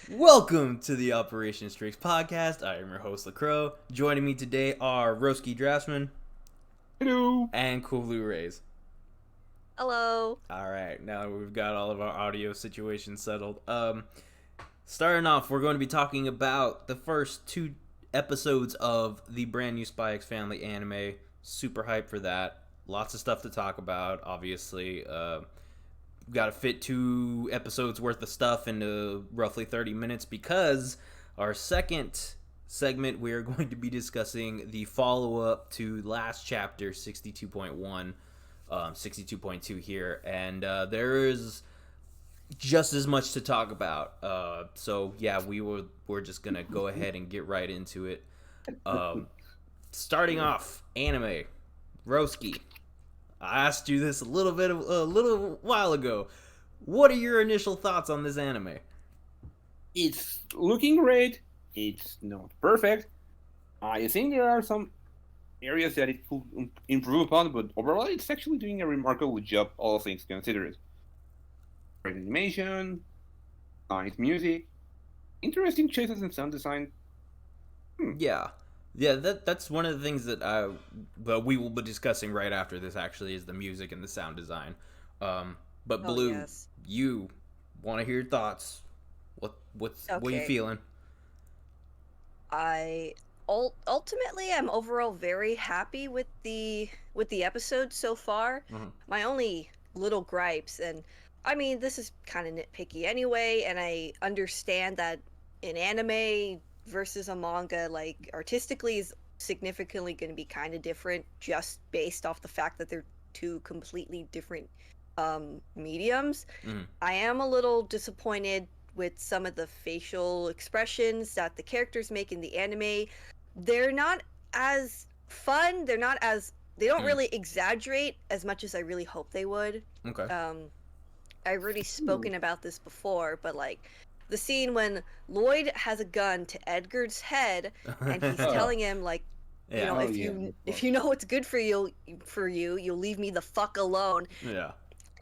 Welcome to the Operation STRIX podcast. I am your host, LaCroix. Joining me today are Roski Draftsman Hello. and Cool Blue Rays. Hello. Alright, now we've got all of our audio situations settled. Starting off, we're going to be talking about the first two episodes of the brand new Spy X Family anime. Super hyped for that. Lots of stuff to talk about, obviously. Got to fit 2 episodes worth of stuff into roughly 30 minutes because our second segment we are going to be discussing the follow-up to last chapter 62.1, 62.2 here, and there is just as much to talk about. So yeah, we're just gonna go ahead and get right into it. Starting off, anime. Roski, I asked you this a little while ago. What are your initial thoughts on this anime? It's looking great. It's not perfect. I think there are some areas that it could improve upon, but overall, it's actually doing a remarkable job, all things considered. Great animation, nice music, interesting choices in sound design. Yeah, that's one of the things that we will be discussing right after this. Actually, is the music and the sound design. But Oh, Blue, yes. you want to hear your thoughts? What are you Okay. feeling? Ultimately, I'm overall very happy with the episode so far. Mhm. My only little gripes, and I mean this is kind of nitpicky anyway, and I understand that in anime versus a manga, like artistically is significantly going to be kind of different just based off the fact that they're two completely different mediums. Mhm. I am a little disappointed with some of the facial expressions that the characters make in the anime. They're not as fun. They don't really exaggerate as much as I really hope they would. Okay. I've already spoken about this before, but like the scene when Loid has a gun to Edgar's head and he's Oh. telling him like, you Yeah. know, Oh, if yeah, you of if course. you know what's good for you'll leave me the fuck alone. Yeah.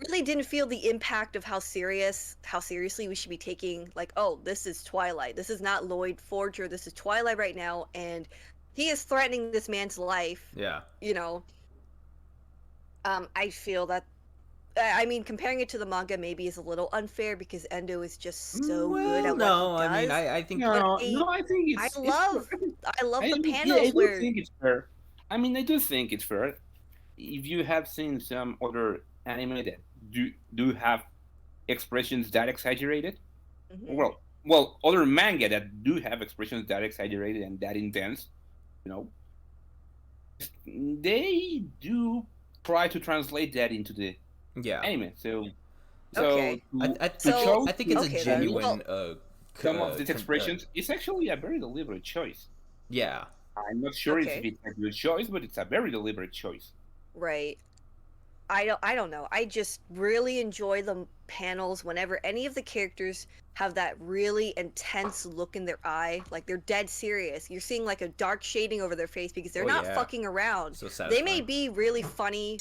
Really didn't feel the impact of how seriously we should be taking, like, oh, this is Twilight, this is not Loid Forger, this is Twilight right now, and he is threatening this man's life. Yeah. you know I feel that, I mean, comparing it to the manga maybe is a little unfair because Endo is just so good Well, at what he no, I mean, does. I think. But No, I think I it's fair. love I love the Yeah, I panels do where think it's fair. I mean, I do think it's fair. If you have seen some other anime that do have expressions that exaggerated, Mhm. well, other manga that do have expressions that exaggerated and that intense, you know, they do try to translate that into the Yeah. anime. So, so Okay, I, to I to think so it. show I think it's a to okay then, omit well, genuine. some of these expressions is actually a very deliberate choice. Yeah. I'm not sure if okay, it's a good choice, but it's a very deliberate choice. right. I don't know. I just really enjoy the panels whenever any of the characters have that really intense look in their eye, like they're dead serious. You're seeing like a dark shading over their face because they're Oh not yeah. fucking around. So They may satisfying. be really funny,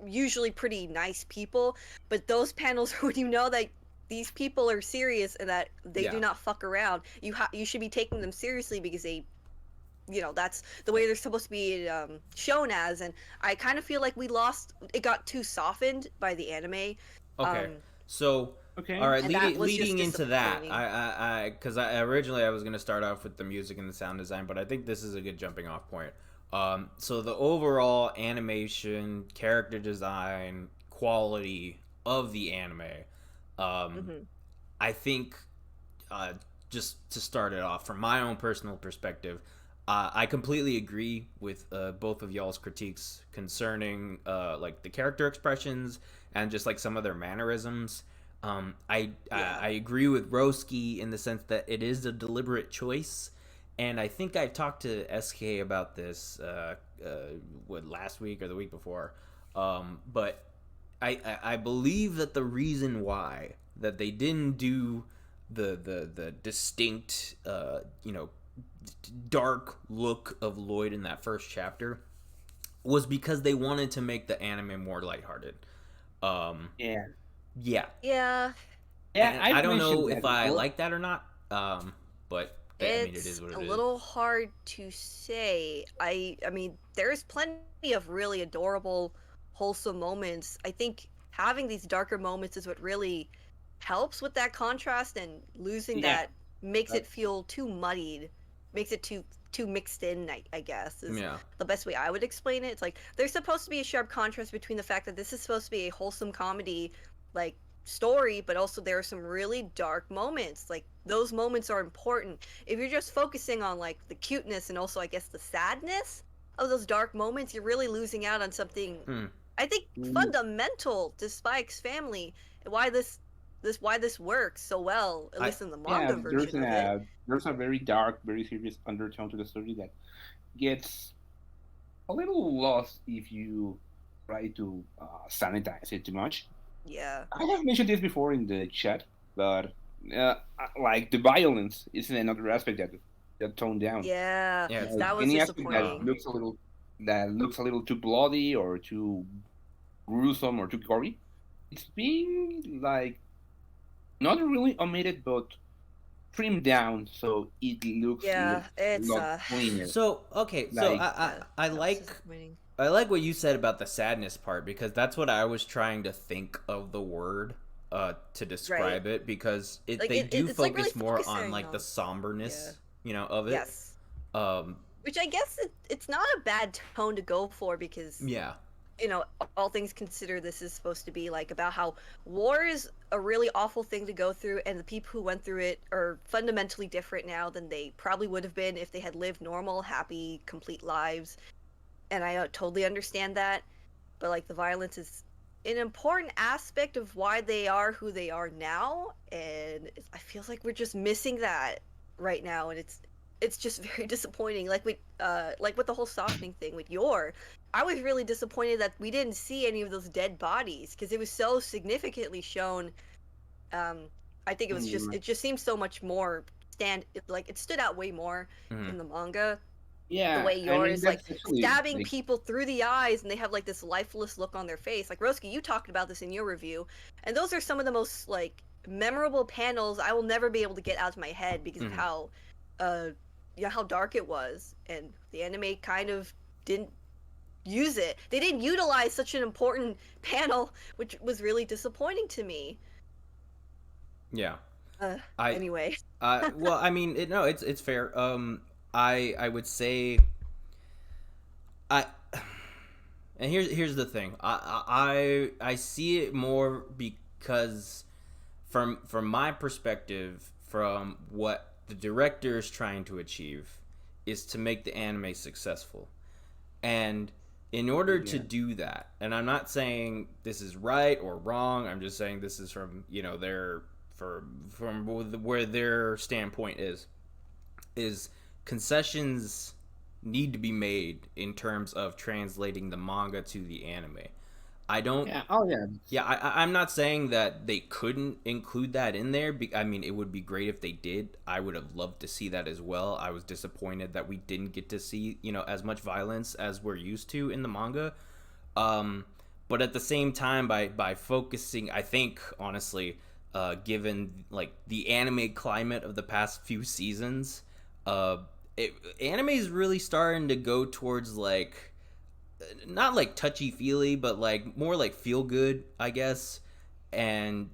usually pretty nice people, but those panels when you know that these people are serious and that they do Yeah. not fuck around, you should be taking them seriously because that's the way they're supposed to be shown as. And I kind of feel like it got too softened by the anime. Okay. um So, all Okay. right, and that was just leading into that, disappointing. because originally I was gonna start off with the music and the sound design, but I think this is a good jumping off point. So the overall animation, character design, quality of the anime, um, Hmm. I think, uh, just to start it off from my own personal perspective, I completely agree with both of y'all's critiques concerning like the character expressions and just like some of their mannerisms. Yeah. I agree with Roski in the sense that it is a deliberate choice, and I think I talked to SK about this last week or the week before, but I believe that the reason why that they didn't do the distinct dark look of Loid in that first chapter was because they wanted to make the anime more lighthearted. Um, Yeah. yeah, Yeah. Yeah, And I I've don't mentioned know that if I before. like that or not. But I mean, it It's is what a it is. little hard to say. I mean, there's plenty of really adorable, wholesome moments. I think having these darker moments is what really helps with that contrast, and losing Yeah, that makes it that's feel too muddied, makes it too mixed in, I guess, is Yeah. the best way I would explain it. It's like there's supposed to be a sharp contrast between the fact that this is supposed to be a wholesome comedy, like story, but also there are some really dark moments. Like those moments are important. If you're just focusing on like the cuteness and also I guess the sadness of those dark moments, you're really losing out on something Hmm. I think mm, fundamental to Spike's family, and why this works so well, at I least in the yeah. manga version of it. There's a very dark, very serious undertone to the story that gets a little lost if you try to sanitize it too much. Yeah. I have mentioned this before in the chat, but like the violence is another aspect that toned down. Yeah. Yeah. It's Like That not. was any aspect disappointing. that looks a little too bloody or too gruesome or too gory, it's being like not really omitted but trimmed down so Yeah, a it's lot cleaner. So okay, so Like yeah, that was disappointing. I like what you said about the sadness part because that's what I was trying to think of the word to Right. describe it because Like they do it's like really focus more on focusing like the on yeah. somberness, of it. Yes. Um Which I guess it's not a bad tone to go for because yeah. all things considered, this is supposed to be like about how war is a really awful thing to go through, and the people who went through it are fundamentally different now than they probably would have been if they had lived normal, happy, complete lives. And I totally understand that, but like the violence is an important aspect of why they are who they are now, and I feel like we're just missing that right now, and it's just very disappointing. Like with the whole softening thing with Yor, I was really disappointed that we didn't see any of those dead bodies because it was so significantly shown. um I think mm, it just seems so much more like it stood out way more Mhm. in the manga, the yeah, way I Yor mean is like that's actually stabbing like people through the eyes and they have like this lifeless look on their face. Like Roski, you talked about this in your review, and those are some of the most like memorable panels I will never be able to get out of my head because of Mhm. how uh yeah, how dark it was, and the anime kind of didn't use it. They didn't utilize such an important panel, which was really disappointing to me. Yeah. uh I anyway. well, I mean, no, it's fair. I would say I and here's the thing. I see it more because from my perspective, from what the director is trying to achieve, is to make the anime successful. And in order to yeah. do that, and I'm not saying this is right or wrong, I'm just saying this is from their from where their standpoint is concessions need to be made in terms of translating the manga to the anime. I don't Yeah. Oh yeah. yeah, I'm not saying that they couldn't include that in there. I mean, it would be great if they did. I would have loved to see that as well. I was disappointed that we didn't get to see, as much violence as we're used to in the manga. Um, but at the same time, by focusing, I think honestly, given like the anime climate of the past few seasons, uh, anime is really starting to go towards like not like touchy feely, but like more like feel good, I guess. And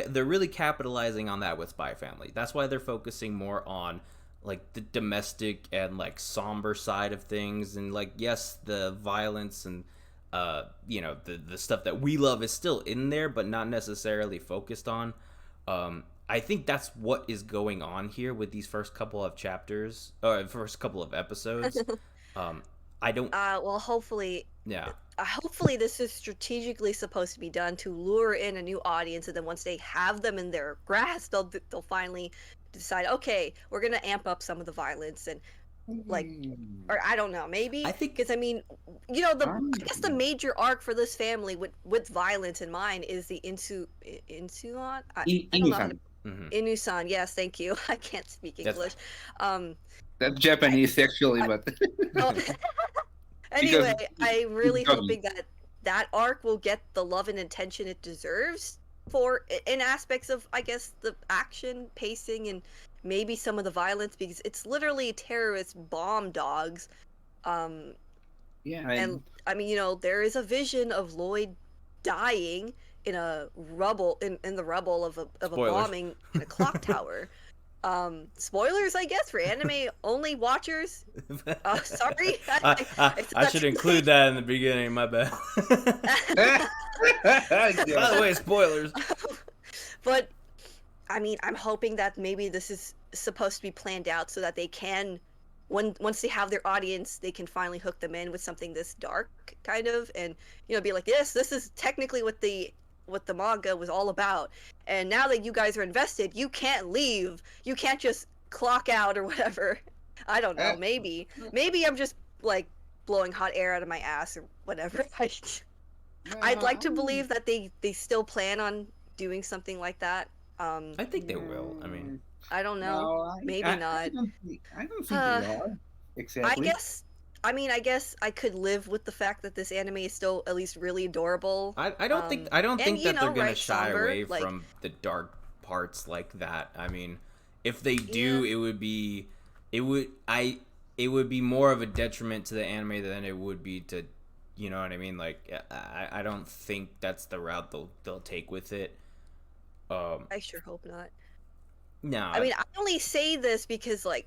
they're really capitalizing on that with Spy Family. That's why they're focusing more on like the domestic and like somber side of things, and like yes, the violence and the stuff that we love is still in there, but not necessarily focused on. I think that's what is going on here with these first couple of chapters or first couple of episodes. Um, I don't. Well, hopefully, Yeah. hopefully this is strategically supposed to be done to lure in a new audience, and then once they have them in their grasp, they'll finally decide, okay, we're gonna amp up some of the violence and like, Hmm. or I don't know, I maybe think because I mean, I guess the major arc for this family with violence in mind is the Insuon. I don't know how to Inisan. mhm. Inusan. Yes, thank you. I can't speak That's English. Um, That's I, Japanese actually, I but oh, because anyway, I'm it's really doggy. hoping that that arc will get the love and attention it deserves for in aspects of, I guess, the action pacing and maybe some of the violence, because it's literally terrorist bomb dogs. um Yeah, and I mean, there is a vision of Loid dying in a rubble in the rubble of a Spoilers. bombing in a clock tower. Spoilers, I guess, for anime only watchers. Sorry. Said I that should too include late. that in the beginning. My bad. By the way, spoilers. But I mean, I'm hoping that maybe this is supposed to be planned out so that they can, once they have their audience, they can finally hook them in with something this dark, kind of, and be like, this is technically what the manga was all about. And now that you guys are invested, you can't leave. You can't just clock out or whatever. I don't know. Maybe I'm just like blowing hot air out of my ass or whatever. I'd like to believe that they still plan on doing something like that. I think they will. I mean, I don't know. No, Maybe not. I don't think Uh, they are. I Exactly. guess. I guess I could live with the fact that this anime is still at least really adorable. I don't think And, that they're gonna right, shy somber, away like, from the dark parts like that. I mean, if they do, Yeah. it would be more of a detriment to the anime than it would be to, you know what I mean? Like, I don't think that's the route they'll take with it. I sure hope not. No, I mean, I only say this because, like,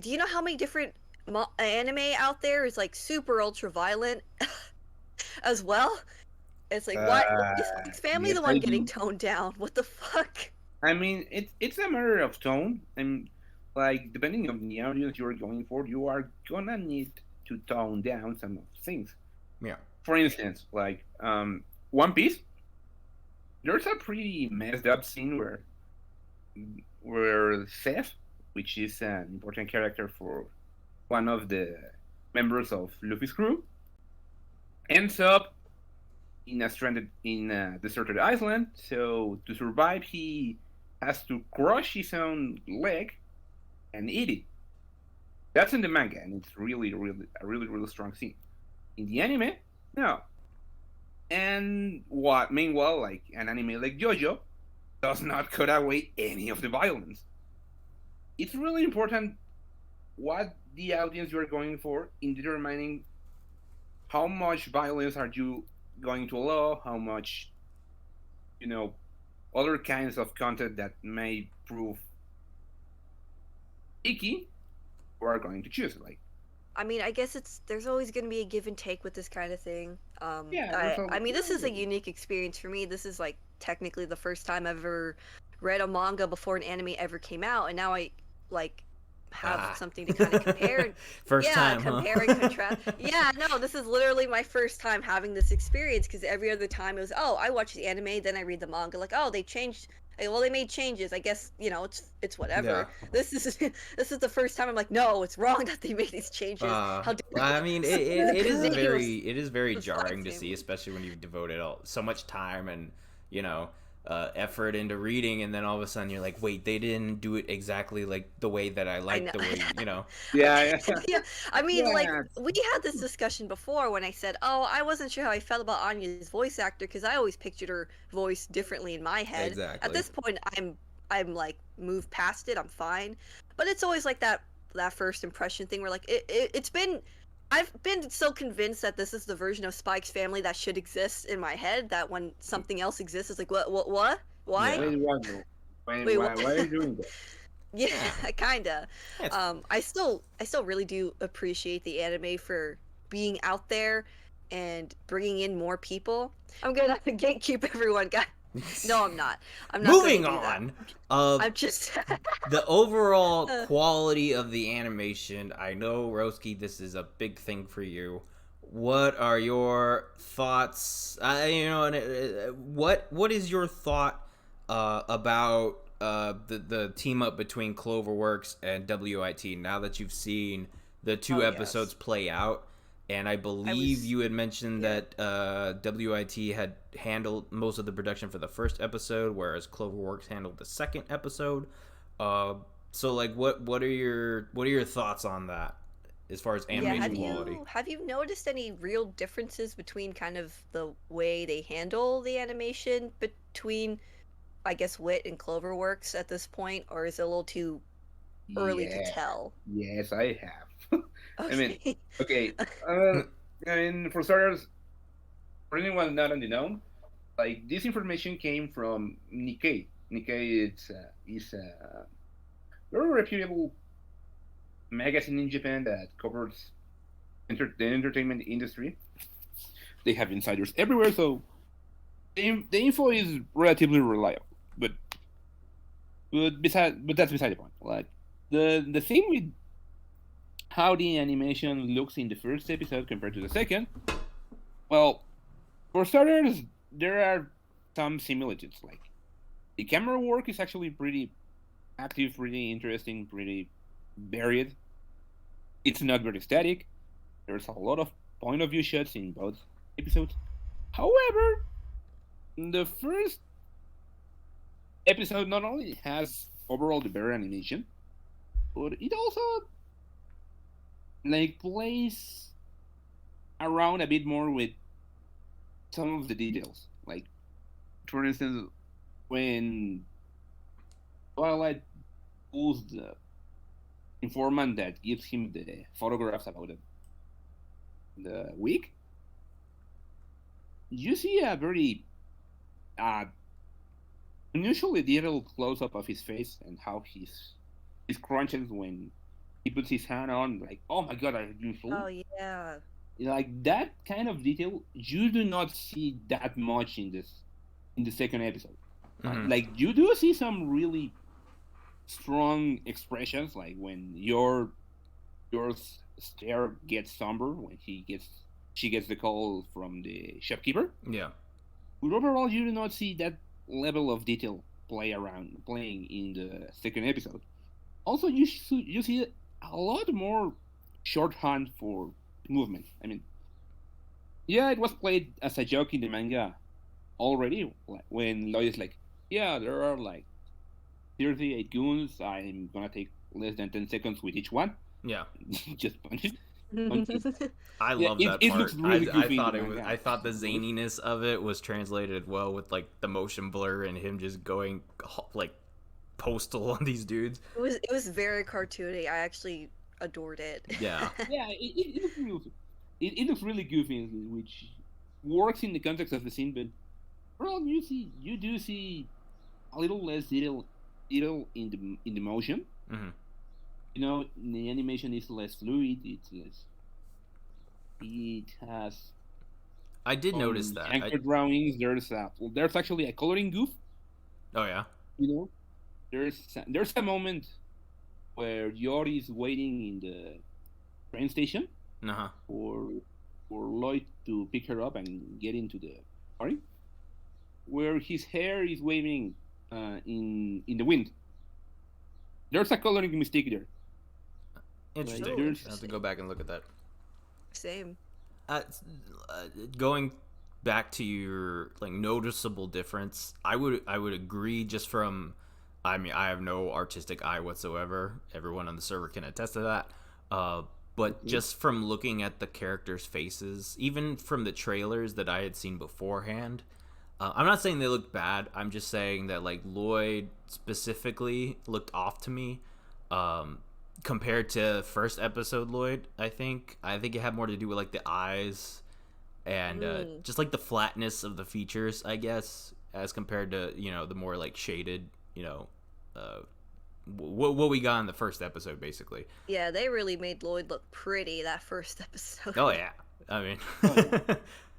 do you know how many different anime out there is like super ultra violent as well? It's like, why is Spike's family Yes, the I one getting do. toned down? What the fuck? I mean, it's a matter of tone, and like depending on the audience you're going for, you are gonna need to tone down some of things. yeah. For instance, like One Piece, there's a pretty messed up scene where Seth, which is an important character for one of the members of Luffy's crew, ends up in a deserted island. So to survive, he has to crush his own leg and eat it. That's in the manga, and it's really, really a really, really strong scene. In the anime, no. And what? Meanwhile, like an anime like JoJo does not cut away any of the violence. It's really important what the audience you're going for in determining how much violence are you going to allow, how much, you know, other kinds of content that may prove icky, you are going to choose. Like, I mean, I guess there's always going to be a give and take with this kind of thing. yeah, I mean, this is a unique experience for me. This is like technically the first time I've ever read a manga before an anime ever came out, and now I like have something to kind of compare. First Yeah, time, compare and contrast. Yeah, no, this is literally my first time having this experience, because every other time it was, oh, I watch the anime, then I read the manga, like, oh, they changed. Well, they made changes. I guess it's whatever. Yeah. This is this is the first time I'm like, no, it's wrong that they made these changes. How dare I mean, it is name very was jarring to Spike's see, family. especially when you've devoted so much time and effort into reading, and then all of a sudden you're like, wait, they didn't do it exactly like the way that I like know. the way, you know. yeah, Yeah, I mean, like, Yeah. we had this discussion before when I said, oh, I wasn't sure how I felt about Anya's voice actor, because I always pictured her voice differently in my head. Exactly. At this point, I'm like moved past it. I'm fine, but it's always like that first impression thing where like it's been. I've been so convinced that this is the version of Spike's family that should exist in my head, that when something else exists, it's like, what, why? Yeah. Wait, what? Wait, Why what? are you doing that? Yeah, kinda. It's- I still really do appreciate the anime for being out there and bringing in more people. I'm gonna have to gatekeep everyone, guys. No, I'm not. I'm not. Moving gonna do that. on. I'm just. The overall Uh. quality of the animation. I know, Roski, this is a big thing for you. What are your thoughts? What is your thought about the team up between Cloverworks and WIT now that you've seen the two Oh, yes. episodes play out? And I believe you had mentioned that WIT had handled most of the production for the first episode, whereas Cloverworks handled the second episode. So, like, what are your thoughts on that? as far as Yeah, animation quality. have you noticed any real differences between kind of the way they handle the animation between, I guess, Wit and Cloverworks at this point, or is it a little too early to Yeah. tell? Yes, I have. I mean, Okay. okay. Uh, I mean, for starters, for anyone not in the know, like this information came from Nikkei. Nikkei is a very reputable magazine in Japan that covers the entertainment industry. They have insiders everywhere, so the info is relatively reliable. But that's beside the point. Like the thing with how the animation looks in the first episode compared to the second, well, for starters, there are some similitudes. Like the camera work is actually pretty active, pretty interesting, pretty varied. It's not very static. There's a lot of point of view shots in both episodes. However, the first episode not only has overall the better animation, but it also like plays around a bit more with some of the details. Like for instance, when Twilight pulls the informant that gives him the photographs about the week, you see a very uh, unusually detailed close up of his face and how he's crunches when he puts his hand on. Like, oh my god, are you Oh fool? yeah. Like that kind of detail you do not see that much in the second episode. Mhm. Like you do see some really strong expressions, like when your stare gets somber when she gets the call from the shopkeeper. Yeah. But overall, you do not see that level of detail playing in the second episode. Also, you see a lot more shorthand for movement. I mean, yeah, it was played as a joke in the manga already when Lloyd is like, yeah, there are like 38 goons. I'm gonna take less than 10 seconds with each one. Yeah. Just punch it. I Yeah, love that it part. looks really I goofy in the thought it was. manga. I thought the zaniness of it was translated well with like the motion blur and him just going like postal on these dudes. It was very cartoony. I actually adored it. Yeah. Yeah, it looks really, it looks really goofy, which works in the context of the scene. But well, you do see a little less detail in the motion. Hmm. You know, the animation is less fluid. It's less. It has I did notice that. anchor drawings. There's actually a coloring goof. Oh yeah. You know, there's a moment where Yori is waiting in the train station Uh huh. for for Lloyd to pick her up and get into the party, where his hair is waving in the wind. There's a coloring mistake there. Interesting. Oh, I have to interesting. go back and look at that. Same. Going back to your like noticeable difference, I would agree just from. I mean, I have no artistic eye whatsoever. Everyone on the server can attest to that. But just from looking at the characters' faces, even from the trailers that I had seen beforehand, I'm not saying they looked bad. I'm just saying that like Loid specifically looked off to me. Compared to first episode Loid, I think it had more to do with like the eyes and just like the flatness of the features, I guess, as compared to the more like shaded, what we got in the first episode, basically. Yeah, they really made Loid look pretty that first episode. Oh yeah, I mean,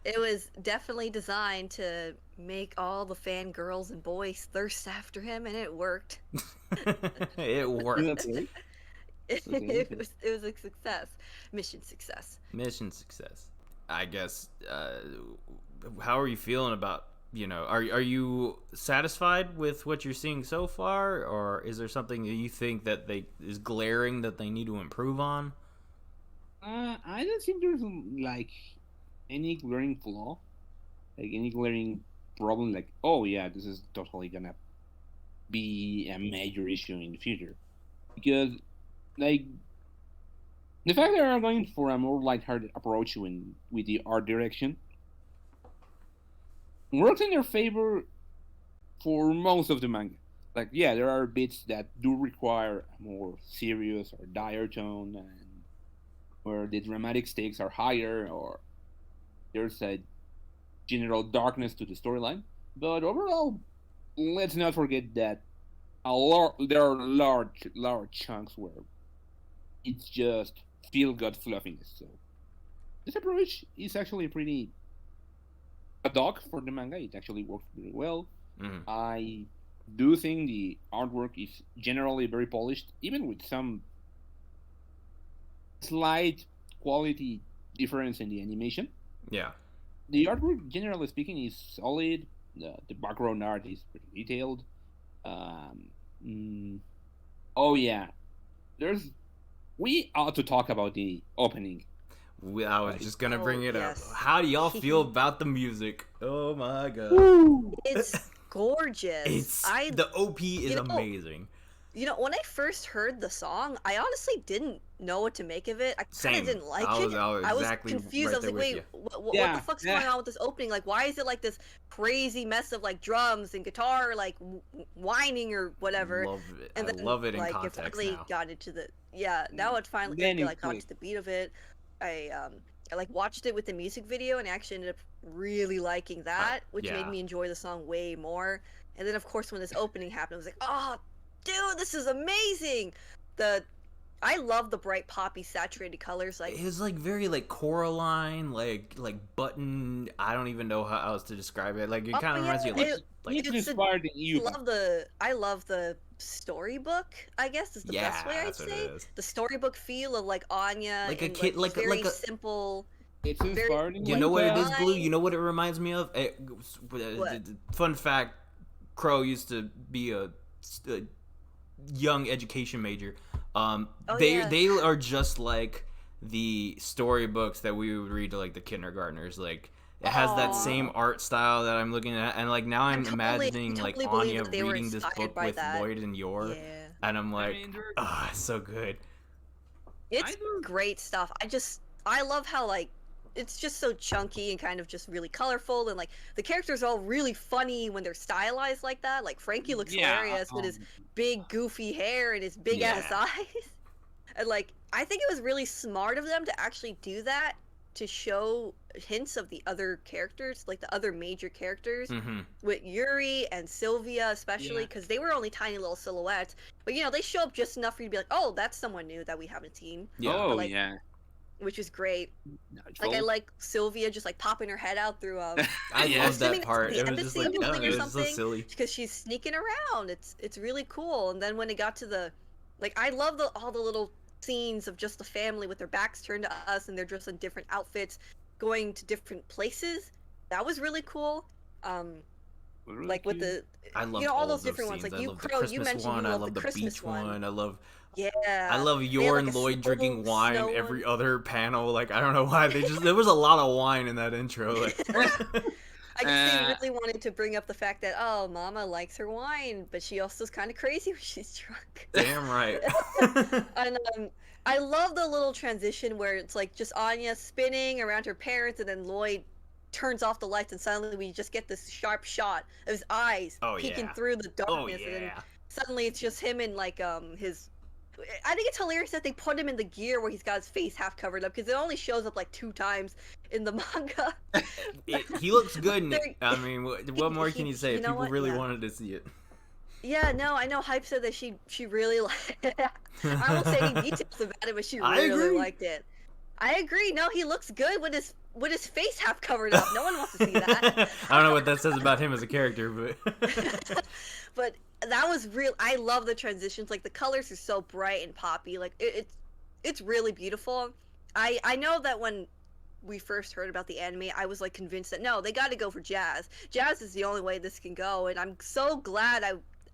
It was definitely designed to make all the fangirls and boys thirst after him, and it worked. it worked. Okay. It was a success. Mission success. Mission success. I guess. How are you feeling about? Are you satisfied with what you're seeing so far, or is there something that you think that is glaring that they need to improve on? I don't think there's like any glaring flaw, like any glaring problem. Like, oh yeah, this is totally gonna be a major issue in the future, because like The fact that they are going for a more lighthearted approach with the art direction works in their favor for most of the manga. Like, yeah, there are bits that do require a more serious or dire tone, and where the dramatic stakes are higher, or there's a general darkness to the storyline. But overall, let's not forget that there are large chunks where it's just feel good fluffiness. So this approach is actually pretty ad hoc for the manga. It actually works very well. Mhm. I do think the artwork is generally very polished, even with some slight quality difference in the animation. Yeah. The artwork, generally speaking, is solid. The background art is pretty detailed. Um, mm, oh yeah, there's. We ought to talk about the opening. I was just gonna Oh, bring it yes. up. How do y'all feel about the music? Oh my god. Woo! It's gorgeous. It's the OP is you know- amazing. You know, when I first heard the song, I honestly didn't know what to make of it. I kind Same. of didn't like I it. was I was exactly confused. right I was there like, with wait, you. what Yeah, the fuck's yeah. going on with this opening? Like, why is it like this crazy mess of like drums and guitar, like whining or whatever? Love it. And I then, love it in like, it context finally now. got into the now it finally Then it like got clicked. to the beat of it. I like watched it with the music video and I actually ended up really liking that, which yeah. made me enjoy the song way more. And then of course when this opening happened, I was like, oh, dude, this is amazing. I love the bright poppy saturated colors. Like, It's like very like Coraline, like button. I don't even know how else to describe it. Like it Oh, kind of reminds yeah, you of it- like It's it's a- inspired in I you. love the storybook, I guess is the best way I'd that's what say. it is. The storybook feel of like Anya Like a and kid- like, like a- very like a- simple. It's inspired in You know what it is, Why? Blue? You know what it reminds me of? What? Fun fact: Crow used to be a young education major. Oh, they yeah. they are just like the storybooks that we would read to like the kindergartners. Like it has that Aw. same art style that I'm looking at, and like now I'm totally- imagining I like totally believe Anya that they were reading this inspired book by with that. Loid and Yor, Yeah, and I'm like, they're- oh, it's so good. it's great stuff. I love how like it's just so chunky and kind of just really colorful, and like the characters are all really funny when they're stylized like that. Like Frankie looks hilarious with his big goofy hair and his big ass Yeah. eyes. And like I think it was really smart of them to actually do that to show hints of the other characters, like the other major characters, Mm-hmm. with Yuri and Sylvia especially, Yeah. because they were only tiny little silhouettes. But you know, they show up just enough for you to be like, oh, that's someone new that we haven't seen, Yeah. Oh like, yeah. which is great. Natural. Like I like Sylvia just like popping her head out through I Yeah. love Assuming that it's part. the It was just embassy like, building oh, or it was so something. silly. because she's sneaking around. It's really cool. And then when it got to the like I love all the little scenes of just the family with their backs turned to us and they're dressed in different outfits going to different places. That was really cool. Really Like with cute. the I love you know all all those of those different ones. scenes. Like I you love the Crow, you Christmas mentioned one. you I love love the the Christmas beach one. I love Yeah. Yor like, and a Loid drinking little wine snow every one. other panel. Like I don't know why they just there was a lot of wine in that intro. Like, I guess they Uh, really wanted to bring up the fact that oh, Mama likes her wine, but she also is kind of crazy when she's drunk. damn right. And I love the little transition where it's like just Anya spinning around her parents, and then Lloyd turns off the lights, and suddenly we just get this sharp shot of his eyes Oh, peeking yeah. through the Oh darkness, and then yeah. suddenly it's just him and like his. I think it's hilarious that they put him in the gear where he's got his face half covered up because it only shows up like 2 times in the manga. He looks good in it. They're- I mean, what more can you say? you know People what? really Yeah. wanted to see it. Yeah, no, I know. Hype said that she really liked it. I won't say any details about it, but she I really agree. liked it. I agree. No, he looks good with his face half covered up. No one wants to see that. I don't know what that says about him as a character, but But that was real. I love the transitions. Like the colors are so bright and poppy. Like it's really beautiful. I know that when we first heard about the anime, I was like convinced that no, they got to go for jazz. Jazz is the only way this can go, and I'm so glad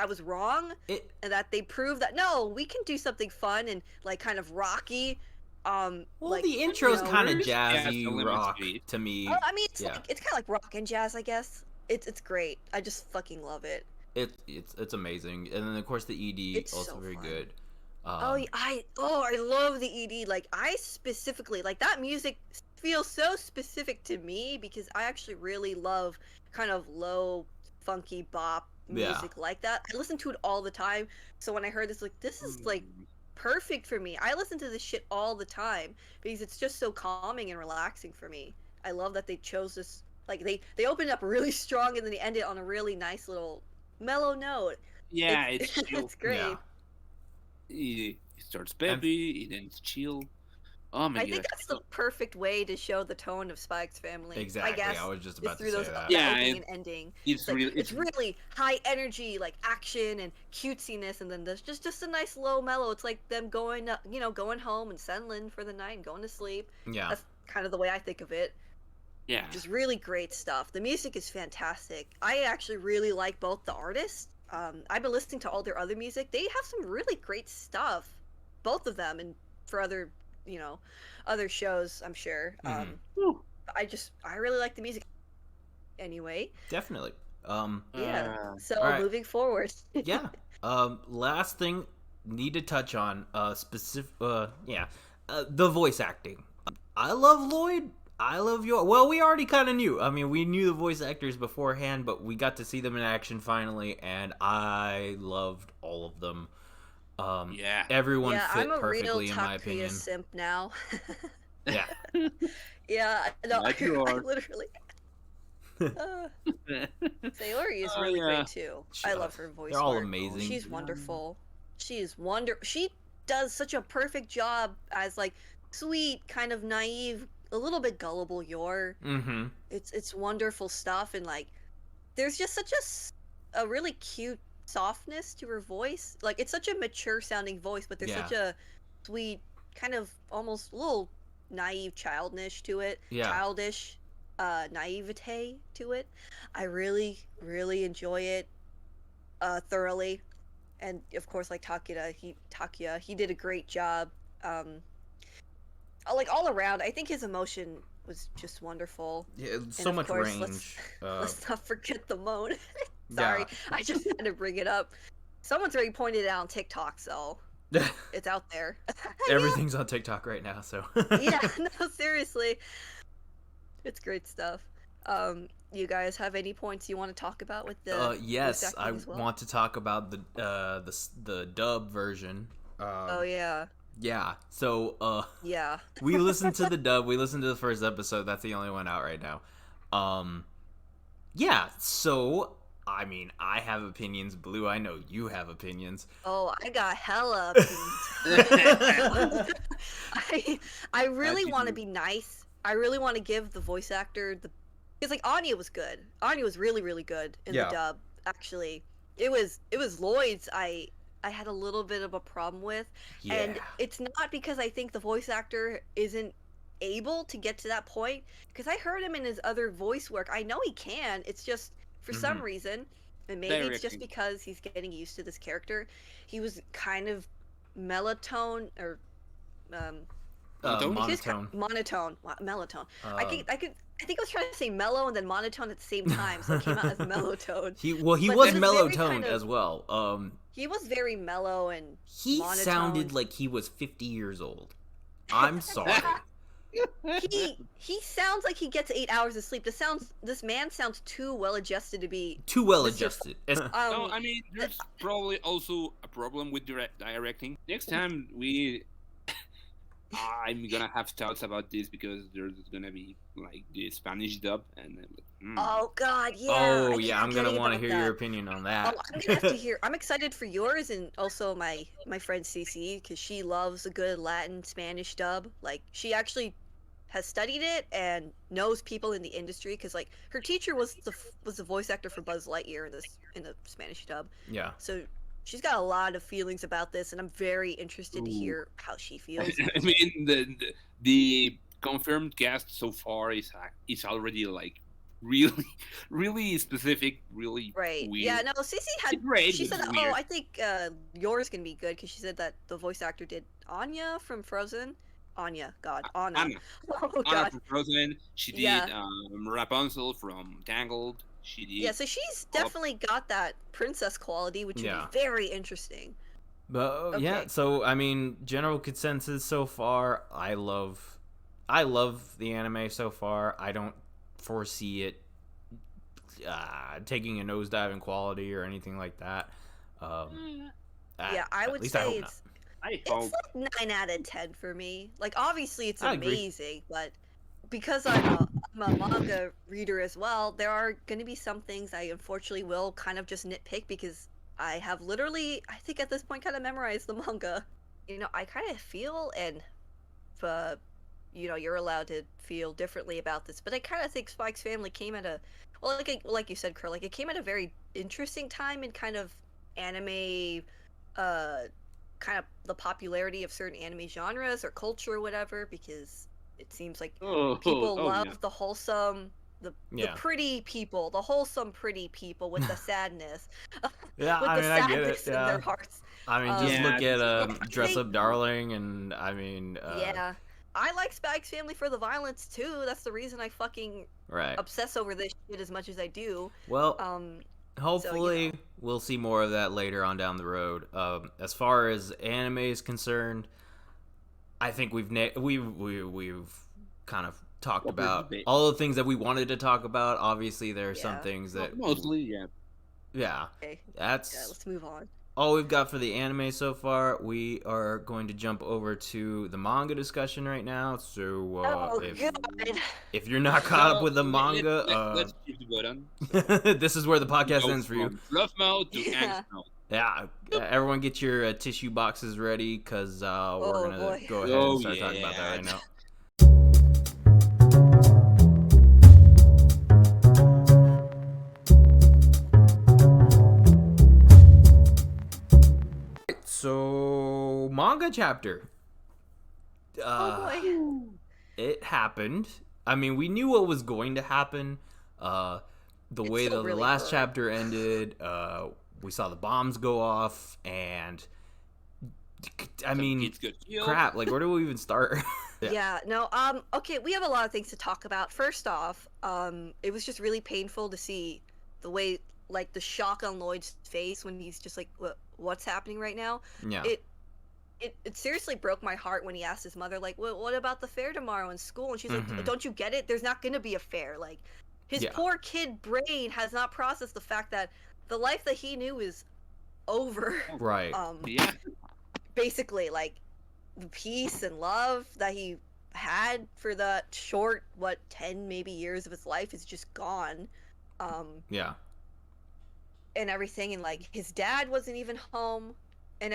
I was wrong, it and that they proved that no, we can do something fun and like kind of rocky. well, Like, the intro's you know, kind of where's jazzy the limit rock speed? to me. Oh, I mean, it's Yeah. like it's kind of like rock and jazz, I guess. It's great. I just fucking love it. It's amazing, and then of course the ED It's also so very fun. good. I love the ED. Like I specifically like that music feels so specific to me because I actually really love kind of low funky bop Yeah. music like that. I listen to it all the time. So when I heard this, like this is like perfect for me. I listen to this shit all the time because it's just so calming and relaxing for me. I love that they chose this. Like they opened up really strong and then they ended on a really nice little mellow note. Yeah, it's chill. It's great. It starts peppy, it ends chill. Oh my I god. think that's the perfect way to show the tone of Spike's Family. Exactly. I guess I was just is about to through say those that. Yeah, opening and ending. It's Like, really it's really high energy, like action and cutesiness, and then there's just a nice low mellow. It's like them going, going home and settling for the night and going to sleep. Yeah. That's kind of the way I think of it. yeah. Just really great stuff. The music is fantastic. I actually really like both the artists. I've been listening to all their other music. They have some really great stuff, both of them, and for other, other shows, I'm sure. Whew. I really like the music. Anyway, Definitely. yeah. So alright. moving forward. Yeah. Last thing need to touch on specific. The voice acting. I love Loid. I love your. Well, we already kind of knew. I mean, we knew the voice actors beforehand, but we got to see them in action finally, and I loved all of them. Yeah. Everyone Yeah, fit I'm a real perfectly in my Takuya opinion. simp now. Yeah. Yeah, no, Like you I are. literally. Sayori is Oh, really yeah. great too. I love her voice. They're all work. amazing. She's wonderful. She is She does such a perfect job as like sweet, kind of naive, a little bit gullible Yor. Mm-hmm. It's wonderful stuff, and like there's just such a really cute softness to her voice. Like it's such a mature sounding voice, but there's such a sweet, kind of almost a little naive childness to it. Yeah. Childish naivete to it. I really, really enjoy it thoroughly. And of course, like Takuya, he did a great job. Like all around, I think his emotion was just wonderful. Yeah, so And of much course, range. Let's not forget the moan. Sorry, I just had to bring it up. Someone's already pointed it out on TikTok, so it's out there. Everything's on TikTok right now, so. Yeah, no, seriously. It's great stuff. You guys have any points you want to talk about with the voice yes, acting I as well? want to talk about the dub version. Oh yeah. Yeah. So Yeah. we listened to the dub. We listened to the first episode. That's the only one out right now. Yeah. So I mean, I have opinions. Blue, I know you have opinions. Oh, I got hella opinions. I really want to be nice. I really want to give the voice actor because like Anya was good. Anya was really, really good in the dub. Actually, it was Loid's. I had a little bit of a problem with, and it's not because I think the voice actor isn't able to get to that point. Because I heard him in his other voice work. I know he can. It's just for some reason, and maybe it's just because he's getting used to this character. He was kind of melatonin or monotone. Melatonin. I think I was trying to say mellow and then monotone at the same time, so it came out as mellotone. He was mellow-toned as well. He was very mellow and he monotone. sounded like he was 50 years old. I'm sorry. He sounds like he gets 8 hours of sleep. This man sounds too well adjusted to be too well adjusted. No, I mean there's probably also a problem with directing. Next time I'm gonna have thoughts about this because there's gonna be like the Spanish dub and oh god, yeah. Oh yeah, I'm gonna want to hear your opinion on that. I'm gonna have to hear. I'm excited for yours and also my friend Cece because she loves a good Latin Spanish dub. Like she actually has studied it and knows people in the industry because like her teacher was the voice actor for Buzz Lightyear in the Spanish dub. Yeah. So she's got a lot of feelings about this, and I'm very interested to hear how she feels. I mean, the confirmed cast so far is already like really, really specific, really right. weird. Yeah, no, Cece had. Great, she said, weird. "Oh, I think yours can be good," because she said that the voice actor did Anya from Frozen. Anya, God, Anna. Oh Anna God. from Frozen. She did Rapunzel from Tangled. She did. Yeah, so she's definitely got that princess quality, which would be very interesting. But yeah, Okay. so I mean, general consensus so far, I love the anime so far. I don't foresee it taking a nosedive in quality or anything like that. Um, Yeah, I at would least I say hope not. I it's hope. like 9 out of 10 for me. Like obviously it's I agree. amazing, but because I'm a manga reader as well, there are going to be some things I unfortunately will kind of just nitpick because I have literally, I think at this point, kind of memorized the manga. I kind of feel, and uh, you're allowed to feel differently about this, but I kind of think Spike's Family came at a, well, like you said, Curl, like it came at a very interesting time in kind of anime, uh, kind of the popularity of certain anime genres or culture or whatever, because it seems like people Oh love yeah. the wholesome, the Yeah, pretty people, the wholesome pretty people with the sadness, yeah. with I the mean, I get it. sadness in their Yeah. hearts. I mean, just Um, look Yeah, at this is I Dress think Up Darling, and I mean, yeah. I like Spike's Family for the violence too. That's the reason I fucking right. obsess over this shit as much as I do. Well, Um, so hopefully we'll see more of that later on down the road. As far as anime is concerned, I think we've kind of talked covered about debate. all the things that we wanted to talk about. Obviously, there are some yeah. things that, Mostly, yeah. yeah, Okay. Yeah, that's let's move on. all we've got for the anime so far. We are going to jump over to the manga discussion right now. So Oh god. if you're not caught up So with the manga, let's shift the button. So this is where the we podcast go ends for you. from fluff mode to angst Yeah. mode. Yeah, everyone get your tissue boxes ready because we're Oh gonna boy. go ahead and Oh start talking about that yeah. right now. So manga chapter. Oh boy. It happened. I mean, we knew what was going to happen. Uh, the It way still the really last hurt. chapter ended, we saw the bombs go off, and I Some mean, kids got killed. crap. Like, where do we even start? Yeah, no, okay, we have a lot of things to talk about. First off, it was just really painful to see the way, like, the shock on Lloyd's face when he's just like, what's happening right now? Yeah. It, it seriously broke my heart when he asked his mother, like, what about the fair tomorrow in school? And she's like, Mhm. don't you get it? There's not gonna be a fair. Like, his Yeah. poor kid brain has not processed the fact that the life that he knew is over. Right. Yeah. Basically, like, the peace and love that he had for the short 10 maybe years of his life is just gone. Yeah. And everything, and like his dad wasn't even home, and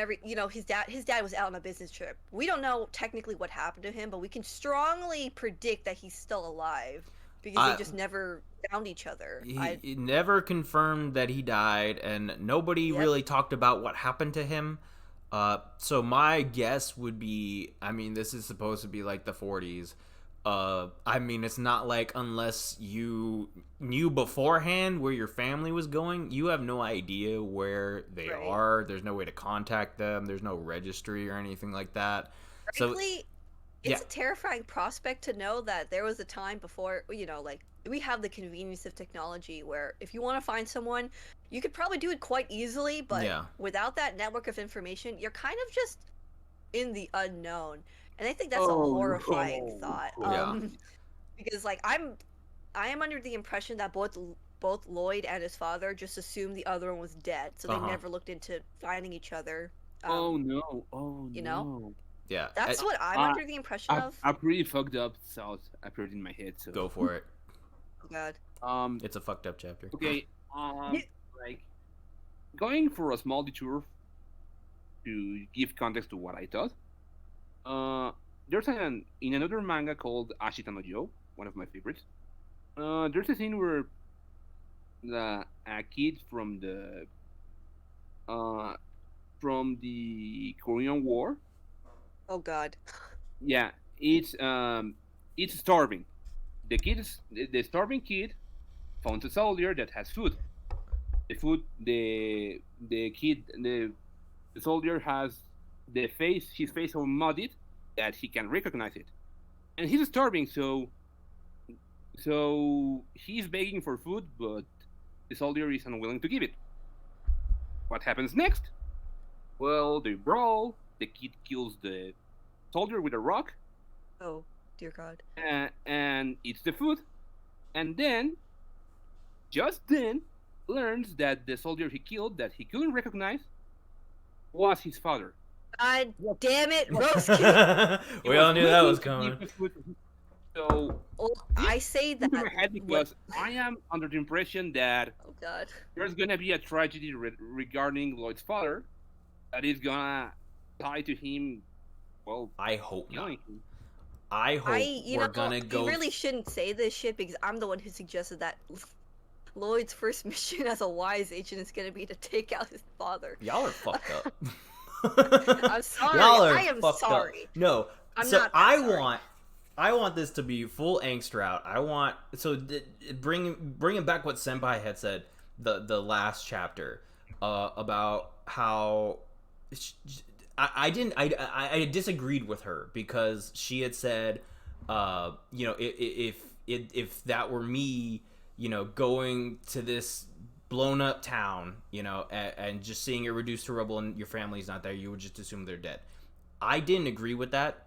his dad was out on a business trip. We don't know technically what happened to him, but we can strongly predict that he's still alive because they just never found each other. He never confirmed that he died, and nobody Yep. really talked about what happened to him. So my guess would be, I mean, this is supposed to be like the 40s. I mean, it's not like unless you knew beforehand where your family was going, you have no idea where they Right. are. There's no way to contact them. There's no registry or anything like that. Frankly, it's yeah. a terrifying prospect to know that there was a time before, like, we have the convenience of technology where if you want to find someone, you could probably do it quite easily, but Yeah. without that network of information, you're kind of just in the unknown. And I think that's a Oh, horrifying no. thought. Yeah. Because like I am under the impression that both Lloyd and his father just assumed the other one was dead, so they Uh-huh. never looked into finding each other. Oh no. Oh you know? no. Yeah. That's what I'm I- under the impression of. I pretty fucked up thought appeared in my head. So Go for it. Oh god. It's a fucked up chapter. Okay. Yeah. Like going for a small detour to give context to what I thought. There's in another manga called Ashita no Joe, one of my favorites. There's a scene where a kid from the Korean War. Oh god. Yeah, it's starving. The starving kid found a soldier that has food. The food the kid the soldier has his face so muddied that he can recognize it. And he's starving, so he's begging for food, but the soldier is unwilling to give it. What happens next? Well, they brawl. The kid kills the soldier with a rock, Oh, dear God. and eats the food. And then, just then, learns that the soldier he killed, that he couldn't recognize, was his father. God Yes. damn it, Roski! He We all knew that waiting was to coming. give the food to him. So Oh, this I say goes that. in my head what- because I am under the impression that Oh God. there's gonna be a tragedy regarding Lloyd's father that is gonna tie to him. Well, I hope not. killing him. I hope we're gonna go. You really shouldn't say this shit because I'm the one who suggested that Lloyd's first mission as a wise agent is gonna be to take out his father. Y'all are fucked up. I'm sorry. Y'all are I am fucked sorry. up. No, I'm so not that sorry. I want this to be full angst route. I want bringing back what Senpai had said the last chapter about how I disagreed with her because she had said you know, if that were me, you know, going to this blown up town, you know, and just seeing it reduced to rubble and your family's not there, you would just assume they're dead. I didn't agree with that,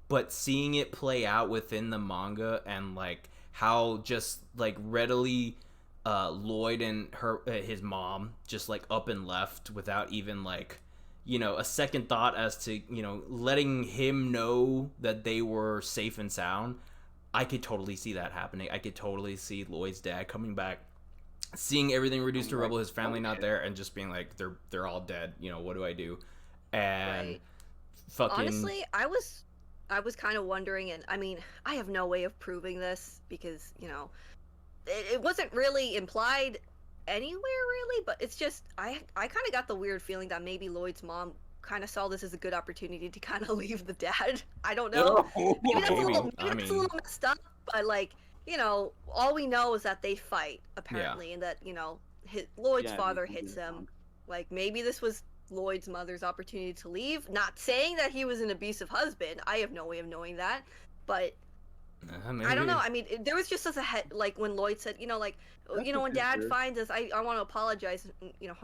but seeing it play out within the manga and like how just like readily Loid and his mom just like up and left without even like, you know, a second thought as to, you know, letting him know that they were safe and sound. I could totally see that happening. I could totally see Lloyd's dad coming back, seeing everything reduced to rubble, his family not there, and just being like, they're all dead. You know, what do I do? And Right. fucking Honestly, I was kind of wondering, and I mean, I have no way of proving this because you know, it wasn't really implied anywhere really, but it's just I kind of got the weird feeling that maybe Lloyd's mom kind of saw this as a good opportunity to kind of leave the dad. I don't know. Maybe that's a little, I maybe that's a little messed up, but like, you know, all we know is that they fight apparently, and that, you know, Lloyd's Yeah, father they hits do. him. Like maybe this was Lloyd's mother's opportunity to leave. Not saying that he was an abusive husband. I have no way of knowing that, but I don't know. I mean, there was just such a like when Lloyd said, you know, like, you know, when Dad finds us, I want to apologize. You know,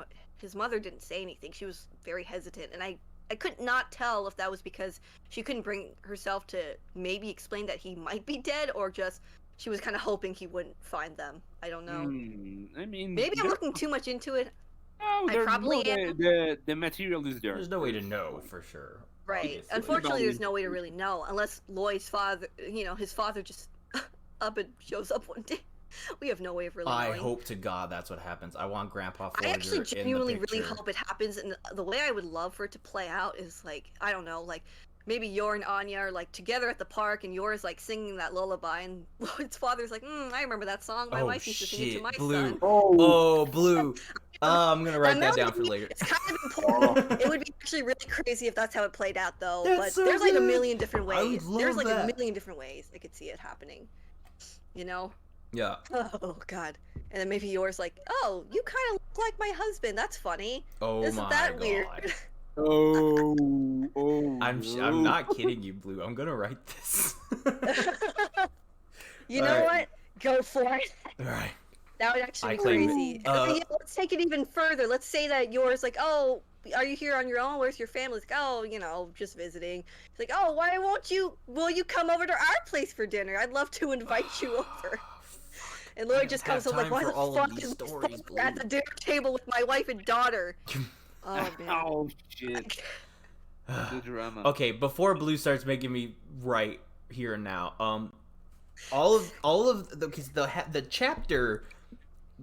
his mother didn't say anything. She was very hesitant, and I could not tell if that was because she couldn't bring herself to maybe explain that he might be dead, or just she was kind of hoping he wouldn't find them. I don't know. I mean, Maybe I'm looking too much into it. No, I probably am. The material is there. There's no way to know for sure. Right. obviously. Unfortunately, there's no way to really know unless Lloyd's father, you know, his father just up and shows up one day. We have no way of really I knowing. hope to God that's what happens. I want Grandpa I Forger actually in the genuinely really picture. hope it happens, and the way I would love for it to play out is like, I don't know, like maybe Yor and Anya are like together at the park, and Yor's like singing that lullaby, and Lloyd's father's like, I remember that song. My Oh, wife used to sing it to shit, my Blue. son. Oh, Blue. I'm gonna write that down for melody, later. It's kind of important. It would be actually really crazy if that's how it played out, though. That's but so there's like a good. million different I would ways. love There's like that. a million different ways I could see it happening. You know? Yeah. Oh God. And then maybe yours like, oh, you kind of look like my husband. That's funny. Oh Isn't my that God. weird? I'm not kidding you, Blue. I'm gonna write this. You know Alright. what? Go for it. All right. That would actually I be claim it. crazy. Uh, Yeah, let's take it even further. Let's say that yours like, oh, are you here on your own? Where's your family? It's like, oh, you know, just visiting. It's like, oh, why won't you? Will you come over to our place for dinner? I'd love to invite you over. And Lloyd just comes up like, why the fuck is this fucker at the dinner table with my wife and daughter? Oh man. Oh shit. The drama. Okay, before Blue starts making me right here and now, all of the chapter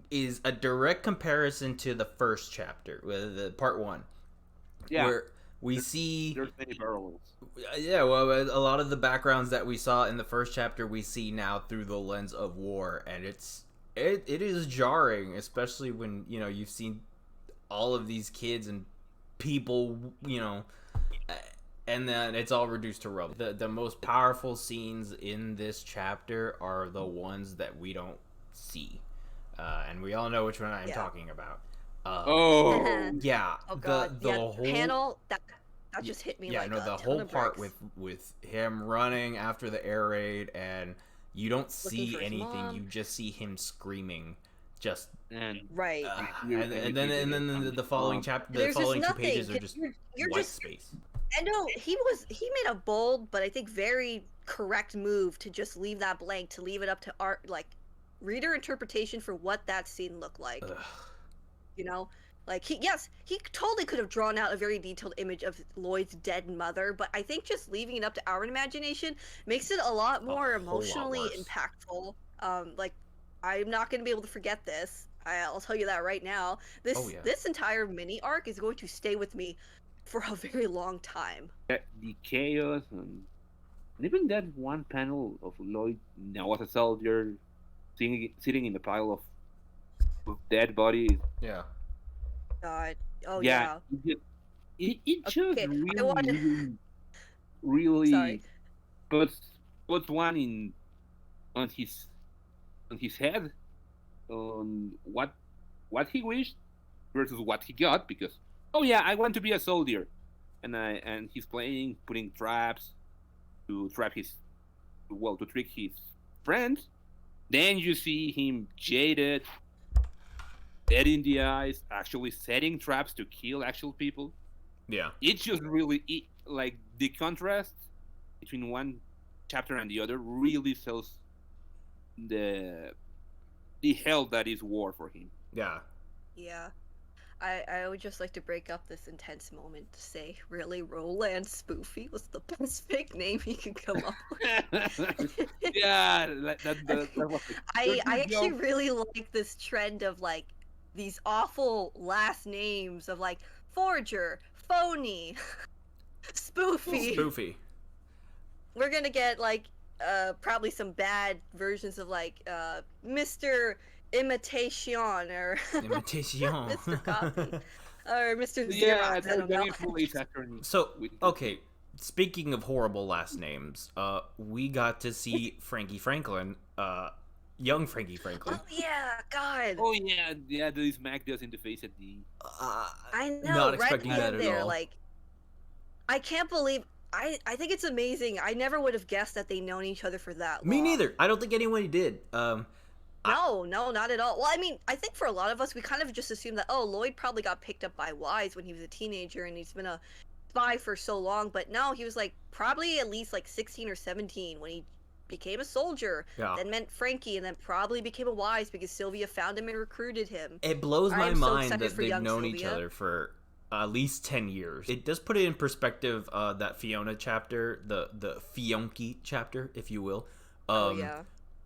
is a direct comparison to the first chapter, with the part 1, Yeah. where we see There's many parallels. yeah, well, a lot of the backgrounds that we saw in the first chapter we see now through the lens of war, and it is jarring, especially when, you know, you've seen all of these kids and people, you know, and then it's all reduced to rubble. The most powerful scenes in this chapter are the ones that we don't see, and we all know which one I'm talking about. Yeah, Oh god. the Yeah, whole panel that just hit me like no, a the ton whole of part bricks. with him running after the air raid, and you don't Looking see for his anything. mom. You just see him screaming, just And Right. and then the following chapter, the There's just following two nothing. pages are 'Cause just you're white just. space. I know he made a bold, but I think very correct move to just leave that blank, to leave it up to art, like reader interpretation for what that scene looked like. Ugh. You know, like he totally could have drawn out a very detailed image of Lloyd's dead mother, but I think just leaving it up to our imagination makes it a lot more whole lot emotionally worse. impactful. Like I'm not going to be able to forget this. I'll tell you that right now. Oh, yeah. This entire mini arc is going to stay with me for a very long time. the chaos and even that one panel of Lloyd now as a soldier sitting in the pile of dead bodies. Yeah. God. Oh Yeah, yeah. it just Okay, really, I want. Sorry. really puts one in on his head on what he wished versus what he got, because oh yeah, I want to be a soldier, and he's putting traps to to trick his friends. Then you see him jaded, dead in the eyes, actually setting traps to kill actual people. Yeah. It's just really like the contrast between one chapter and the other really sells the the hell that is war for him. Yeah. Yeah. I would just like to break up this intense moment to say, really, Roland Spoofy was the best fake name he could come up with. Yeah, that was I actually really like this trend of like these awful last names of like Forger, Phony, Spoofy. Spoofy. We're gonna get like probably some bad versions of like Mr. Imitation or Imitation. Mr. Copy or Mr. Xerox. yeah, I don't know. So, okay, speaking of horrible last names, we got to see Frankie Franklin, young Frankie Franklin. Oh yeah, God. Oh yeah, these Magdas in the face at the. I know, Not right expecting that at there, all. like I can't believe. I think it's amazing. I never would have guessed that they've known each other for that long. Me neither. I don't think anyone did. No, not at all. Well, I mean, I think for a lot of us, we kind of just assumed that, oh, Loid probably got picked up by Wise when he was a teenager and he's been a spy for so long. But no, he was like probably at least like 16 or 17 when he became a soldier. Yeah. Then met Frankie and then probably became a Wise because Sylvia found him and recruited him. It blows my I'm so mind excited that for they've young known each Sylvia. other for at least 10 years. It does put it in perspective, that Fiona chapter, the Fionki chapter, if you will. Oh, yeah.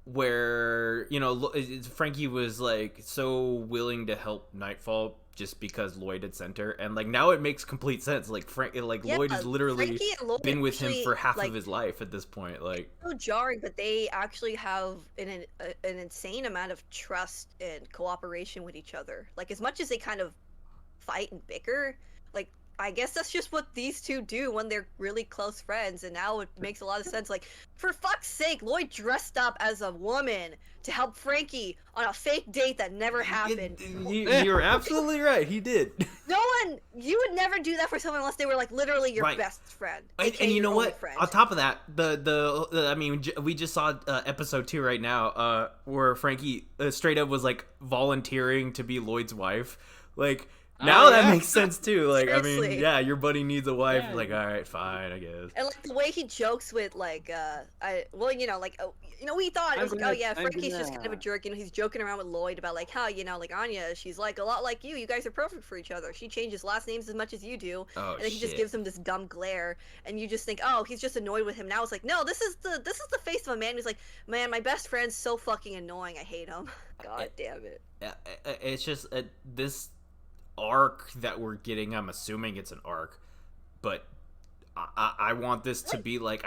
Where, you know, Frankie was like so willing to help Nightfall just because Loid had sent her, and like now it makes complete sense. Like Yeah, Loid has literally Frankie and Loid been with him actually, for half like, of his life at this point. Like, so jarring, but they actually have an insane amount of trust and cooperation with each other. Like, as much as they kind of fight and bicker, like, I guess that's just what these two do when they're really close friends, and now it makes a lot of sense. Like, for fuck's sake, Loid dressed up as a woman to help Frankie on a fake date that never happened. You're absolutely right. He did. You would never do that for someone unless they were like literally your Right. best friend. And aka you your know only what? friend. On top of that, I mean, we just saw episode 2 right now, where Frankie straight up was like volunteering to be Lloyd's wife. Like, now that makes sense too. Like, I mean, Seriously. yeah, your buddy needs a wife. Yeah. Like, all right, fine, I guess. And like the way he jokes with like we thought it was like, oh yeah, Frankie's just kind of a jerk. You know, he's joking around with Loid about like how, you know, like Anya, she's like a lot like you. You guys are perfect for each other. She changes last names as much as you do. Oh, And then he just shit. gives him this dumb glare, and you just think, oh, he's just annoyed with him. Now it's like, no, this is the face of a man who's like, man, my best friend's so fucking annoying. I hate him. God damn it. It's just this arc that we're getting. I'm assuming it's an arc, but I want this to be like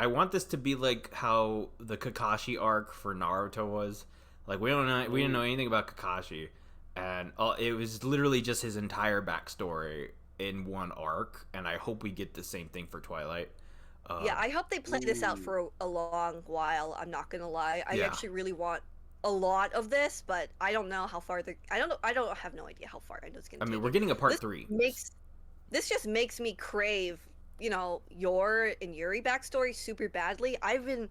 how the Kakashi arc for Naruto was. Like, we didn't know anything about Kakashi, and it was literally just his entire backstory in one arc. And I hope we get the same thing for Twilight. Yeah, I hope they play this out for a long while. I'm not gonna lie. I Yeah. actually really want a lot of this, but I don't know how far I don't know. I have no idea how far it's gonna. I mean, take we're it. getting a part 3. This just makes me crave, you know, your and Yuri backstory super badly. I've been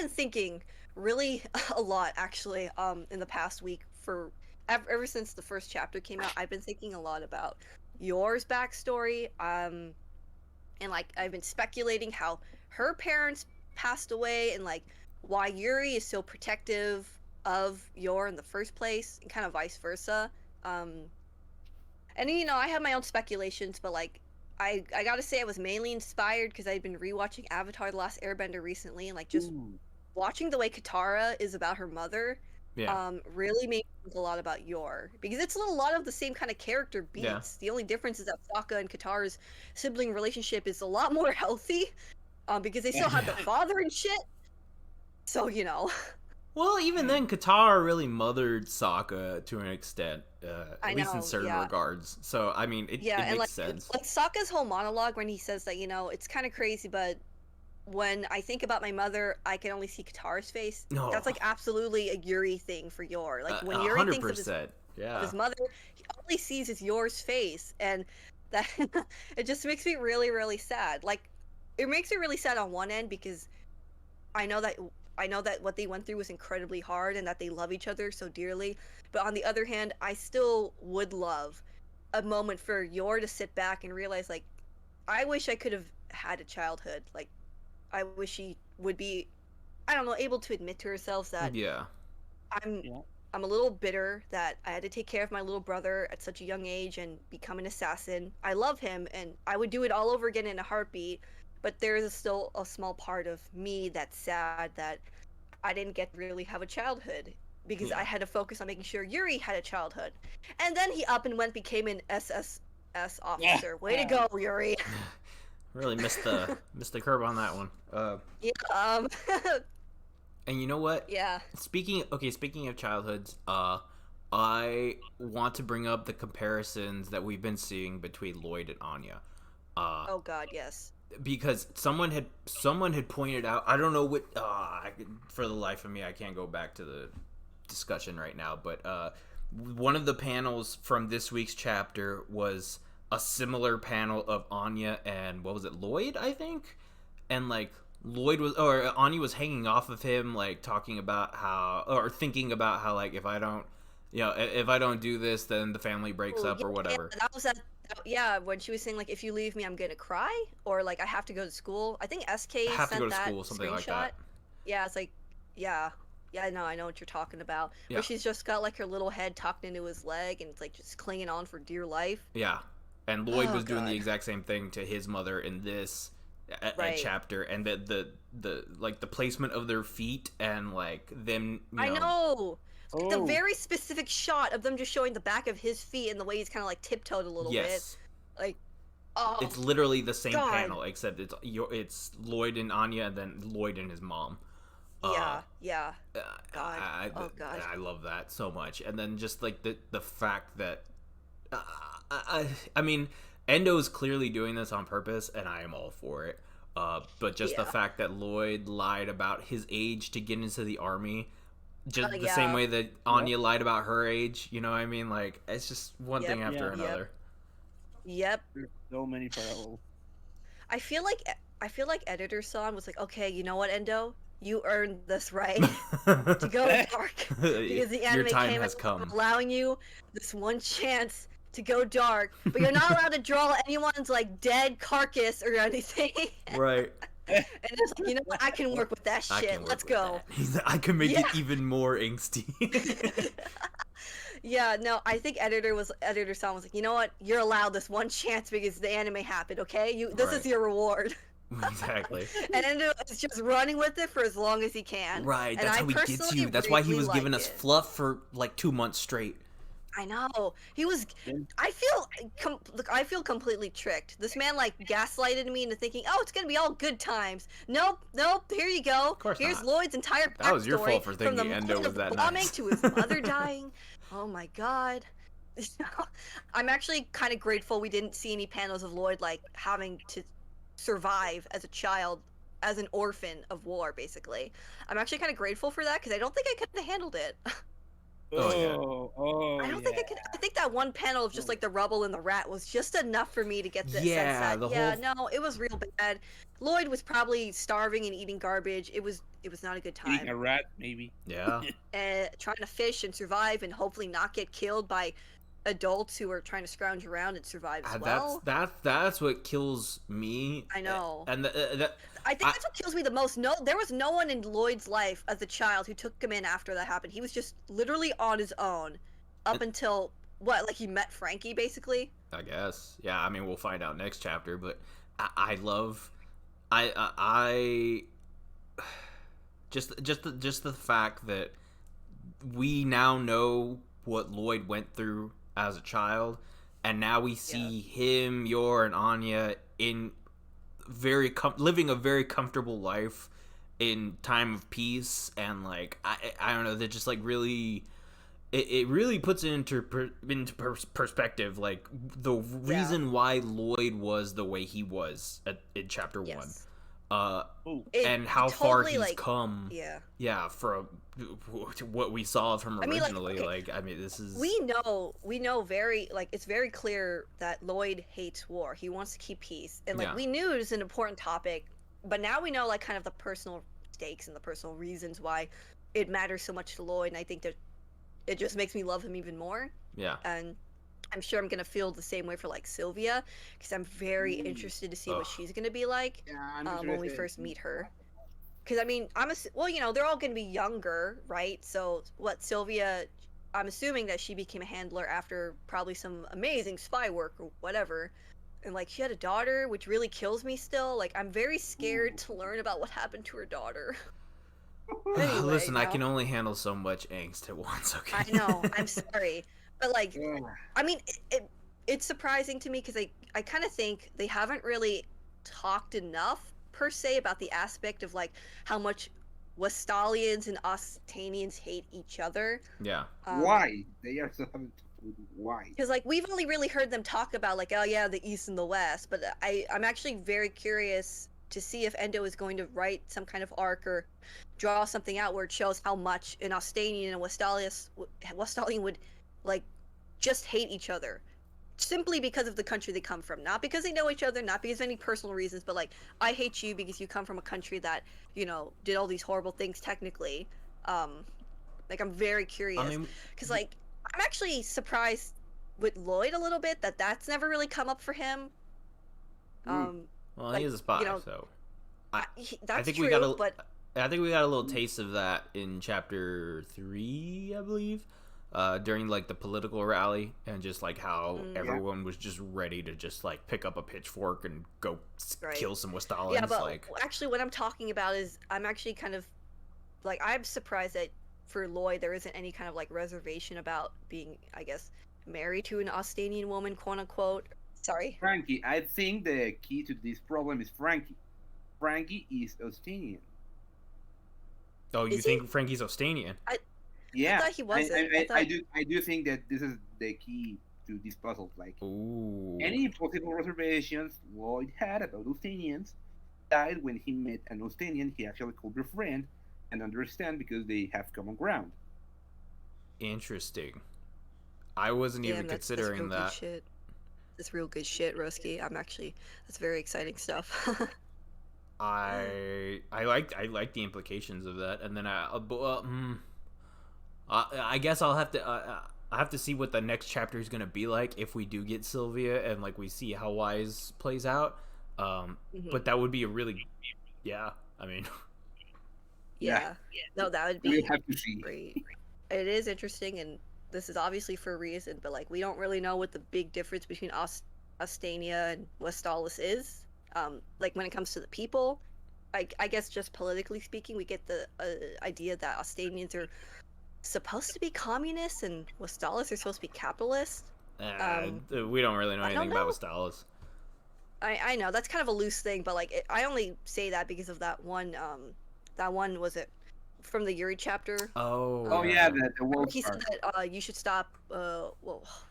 thinking really a lot actually in the past week for ever since the first chapter came out, I've been thinking a lot about Yor's backstory. And like I've been speculating how her parents passed away, and like why Yuri is so protective of Yor in the first place, and kind of vice versa. And I have my own speculations, but like I gotta say I was mainly inspired because I'd been rewatching Avatar: The Last Airbender recently, and like just watching the way Katara is about her mother, Yeah. really made me think a lot about Yor, because it's a lot of the same kind of character beats. Yeah. The only difference is that Sokka and Katara's sibling relationship is a lot more healthy, because they still have the father and shit. So Well, even then, Katara really mothered Sokka to an extent, I at least in know, certain yeah. regards. So, I mean, it and makes sense. like Sokka's whole monologue when he says that it's kind of crazy, but when I think about my mother, I can only see Katara's face. No. That's like absolutely a Yuri thing for Yor. Like when Yuri thinks of his 100%. Yeah. of his mother, he only sees his Yor's face, and that it just makes me really, really sad. Like, it makes me really sad on one end because I know that what they went through was incredibly hard, and that they love each other so dearly. But on the other hand, I still would love a moment for Yor to sit back and realize, like, I wish I could have had a childhood. Like, I wish she would be, I don't know, able to admit to herself that Yeah. I'm a little bitter that I had to take care of my little brother at such a young age and become an assassin. I love him, and I would do it all over again in a heartbeat, but there is still a small part of me that's sad that I didn't get to really have a childhood, because I had to focus on making sure Yuri had a childhood. And then he up and went became an SSS officer. Way to go, Yuri. Really missed the curve on that one. Yeah, And you know what? yeah. Speaking of childhoods, I want to bring up the comparisons that we've been seeing between Loid and Anya. Oh god, yes. Because someone had pointed out, I don't know what, for the life of me I can't go back to the discussion right now, but one of the panels from this week's chapter was a similar panel of Anya and what was it, Loid, I think, and like Anya was hanging off of him, like talking about how, or thinking about how, like, if I don't do this, then the family breaks up or whatever. Yeah, that was when she was saying, like, if you leave me, I'm gonna cry, or like I have to go to school. I think SK Have to sent go to that school, something screenshot. like that. Yeah, it's like, yeah, I know what you're talking about. Yeah. Where she's just got like her little head tucked into his leg, and it's like just clinging on for dear life. Yeah, and Loid was doing God. the exact same thing to his mother in this Right. chapter, and the like the placement of their feet and like them. I know. Oh. The very specific shot of them just showing the back of his feet and the way he's kind of like tiptoed a little Yes. bit. Like, oh, It's literally the same God. panel, except it's Loid and Anya, and then Loid and his mom. yeah. God. Oh, God. I love that so much. And then just like the fact that I mean, Endo's clearly doing this on purpose, and I am all for it. But just the Yeah. fact that Loid lied about his age to get into the army, just the yeah. same way that Anya lied about her age. You know what I mean? Like, it's just one Yep. thing after Yeah. another. Yep. There's so many parallels. I feel like Editor Son was like, okay, you know what, Endo, you earned this right to go dark, because the Your anime time came has out come. allowing you this one chance to go dark, but you're not allowed to draw anyone's like dead carcass or anything. Right. And it's like, you know what, I can work with that I can shit. work Let's with go. that. I can make it Yeah. even more angsty. Yeah, no, I think Editor Son was like, you know what, you're allowed this one chance because the anime happened. Okay, this Right. is your reward. Exactly. And Endo is just running with it for as long as he can. Right, And that's I how he gets personally you. That's why he really was giving like us it. fluff for like 2 months straight. I know. He was. Yeah. I feel completely tricked. This man like gaslighted me into thinking, oh, it's gonna be all good times. Nope. Here you go. Of course Here's not. Lloyd's entire backstory. That was your fault for from the thinking Endo moment was of that bombing nice. to his mother dying. Oh my god. I'm actually kind of grateful we didn't see any panels of Lloyd like having to survive as a child, as an orphan of war, basically. I'm actually kind of grateful for that because I don't think I could have handled it. Oh, yeah. Oh, I don't think I could. I think that one panel of just like the rubble and the rat was just enough for me to get the sense Yeah, that the yeah, whole no, it was real bad. Loid was probably starving and eating garbage. It was not a good Eating a time. rat, maybe. yeah. Trying to fish and survive and hopefully not get killed by adults who are trying to scrounge around and survive as well. That's what kills me. I know. And I think that's what kills me the most. No, there was no one in Lloyd's life as a child who took him in after that happened. He was just literally on his own up until what? Like he met Frankie, basically. I guess. Yeah, I mean, we'll find out next chapter, but I love I just the fact that we now know what Loid went through as a child, and now we see him, Yor, and Anya in living a very comfortable life in time of peace, and like I don't know, they're just like really. It really puts it into perspective, like the reason why Loid was the way he was in chapter Yes. 1, It- and how it far totally, he's like, come. Yeah. From what we saw of him I mean, like, originally. okay, Like, I mean, this is we know very like it's very clear that Lloyd hates war. He wants to keep peace, and like Yeah. we knew it was an important topic, but now we know like kind of the personal stakes and the personal reasons why it matters so much to Lloyd. And I think that it just makes me love him even more. yeah. And I'm sure I'm gonna feel the same way for like Sylvia, because I'm very interested to see what Ugh. she's gonna be like Yeah, I'm when we interested. first meet her. Because I mean, well, you know, they're all gonna be younger, right? So what Sylvia, I'm assuming that she became a handler after probably some amazing spy work or whatever, and like she had a daughter, which really kills me still. Like I'm very scared to learn about what happened to her daughter. Anyway, Listen, I now- can only handle so much angst at once. Okay. I know. I'm sorry, but like, Yeah. I mean, it's surprising to me because I kind of think they haven't really talked enough per se about the aspect of like how much Westalians and Ostanians hate each other. Yeah. Why? They are so why? Because like we've only really heard them talk about like, oh yeah, the East and the West, but I'm actually very curious to see if Endo is going to write some kind of arc or draw something out where it shows how much an Ostanian and Westalian would like just hate each other simply because of the country they come from, not because they know each other, not because of any personal reasons, but like I hate you because you come from a country that, you know, did all these horrible things technically. Like I'm very curious I mean, because like I'm actually surprised with Loid a little bit that that's never really come up for him. well, like, he is a spy, you know, so That's think true, we got a. but I think we got a little taste of that in chapter 3, I believe, during like the political rally, and just like how everyone was just ready to just like pick up a pitchfork and go kill some Westalans. yeah, but like, actually what I'm talking about is I'm actually kind of like I'm surprised that for Loid there isn't any kind of like reservation about being, I guess, married to an Ostanian woman, quote unquote. Sorry. Frankie, I think the key to this problem is Frankie. Frankie is Ostanian. oh, you Is he? think Frankie's Ostanian? Yeah, thought he wasn't. I thought- I do think that this is the key to this puzzle. Like Ooh. any possible reservations Lloyd had about Ostanians died when he met an Ostanian he actually could befriend and understand because they have common ground. Interesting. I wasn't Damn, even that's considering real good that. shit. That's real good shit, Roski. That's very exciting stuff. I like the implications of that, and then I guess I'll have to I have to see what the next chapter is gonna be like if we do get Sylvia and like we see how Wise plays out. But that would be a really, yeah. I mean, Yeah. No, that would be We'll have to see. great. It is interesting, and this is obviously for a reason, but like we don't really know what the big difference between Ostania and Westalis is. Like when it comes to the people, I guess just politically speaking, we get the idea that Ostanians are supposed to be communists and Westalis are supposed to be capitalist. we don't really know I don't anything about know. Westalis. I know that's kind of a loose thing, but like I only say that because of that one was it from the Yuri chapter. Oh yeah, the wolf He said part. that you should stop. God, it was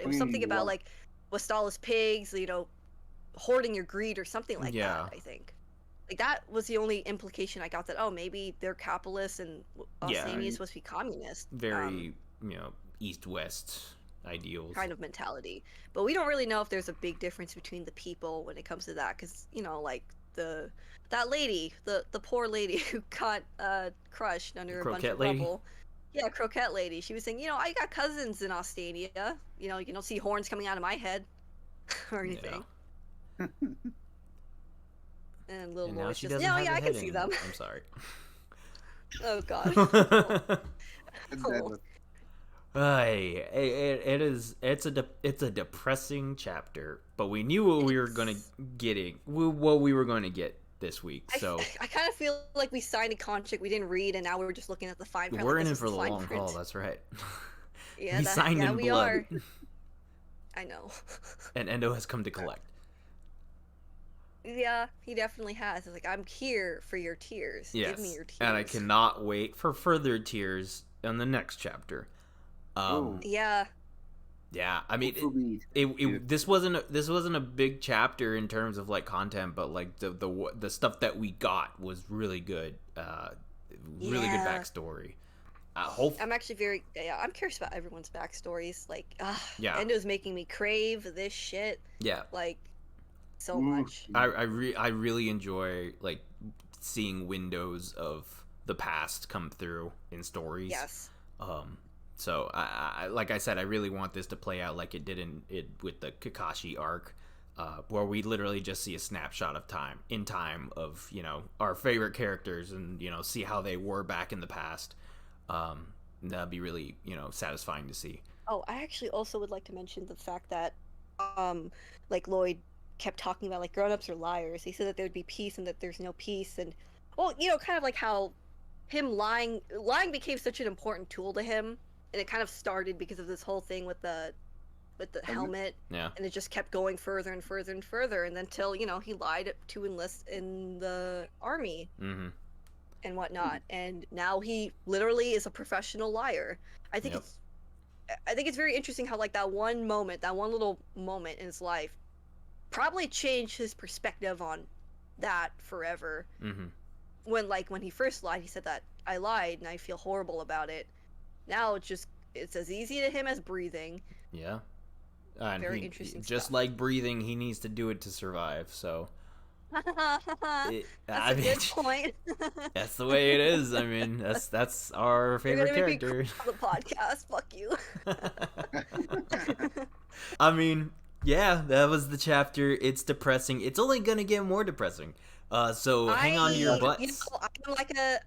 Cleaning something the about wolf. like Westalis pigs, you know, hoarding your greed or something like Yeah. that. I think like that was the only implication I got that maybe they're capitalists and Yeah. Ostania is supposed to be communist. very East-West ideals. kind of mentality. But we don't really know if there's a big difference between the people when it comes to that, because like that lady, the poor lady who got crushed under a bunch of rubble. Yeah, Croquette Lady. She was saying, I got cousins in Ostania. You don't see horns coming out of my head or anything. Yeah. And little now Loid's she just, doesn't have a I head can see anymore. them. I'm sorry. Oh god. It's a depressing chapter, but we knew what we were going to get this week. So I kind of feel like we signed a contract we didn't read, and now we're just looking at the fine print. We're like, in it for the long print. haul. That's right. Yeah, we signed in we blood. Are. I know. And Endo has come to collect. Yeah, he definitely has. It's like, I'm here for your tears. Yes. Give me your tears. And I cannot wait for further tears in the next chapter. Yeah. Yeah, I mean, this wasn't a big chapter in terms of like content, but like the stuff that we got was really good. Really good backstory. I'm actually I'm curious about everyone's backstories. Like, Endo's making me crave this shit. Yeah. Like, so much. I really enjoy like seeing windows of the past come through in stories. Yes. So I like I said, I really want this to play out like it did with the Kakashi arc, where we literally just see a snapshot of time of our favorite characters and see how they were back in the past. That'd be really satisfying to see. Oh, I actually also would like to mention the fact that like Loid kept talking about like grown-ups are liars. He said that there'd be peace and that there's no peace, and kind of like how him lying became such an important tool to him. And it kind of started because of this whole thing with the helmet. Yeah. And it just kept going further and further and further, and then till he lied to enlist in the army. Mm-hmm. And whatnot. And now he literally is a professional liar. I think it's very interesting how like that one little moment in his life probably changed his perspective on that forever. Mm-hmm. When he first lied, he said that I lied and I feel horrible about it. Now it's as easy to him as breathing. Yeah. And very interesting just stuff. like breathing, he needs to do it to survive. So That's a good point. That's the way it is. I mean, that's our favorite character. The podcast, fuck you. I mean, yeah, that was the chapter. It's depressing. It's only gonna get more depressing. So hang on to your butts.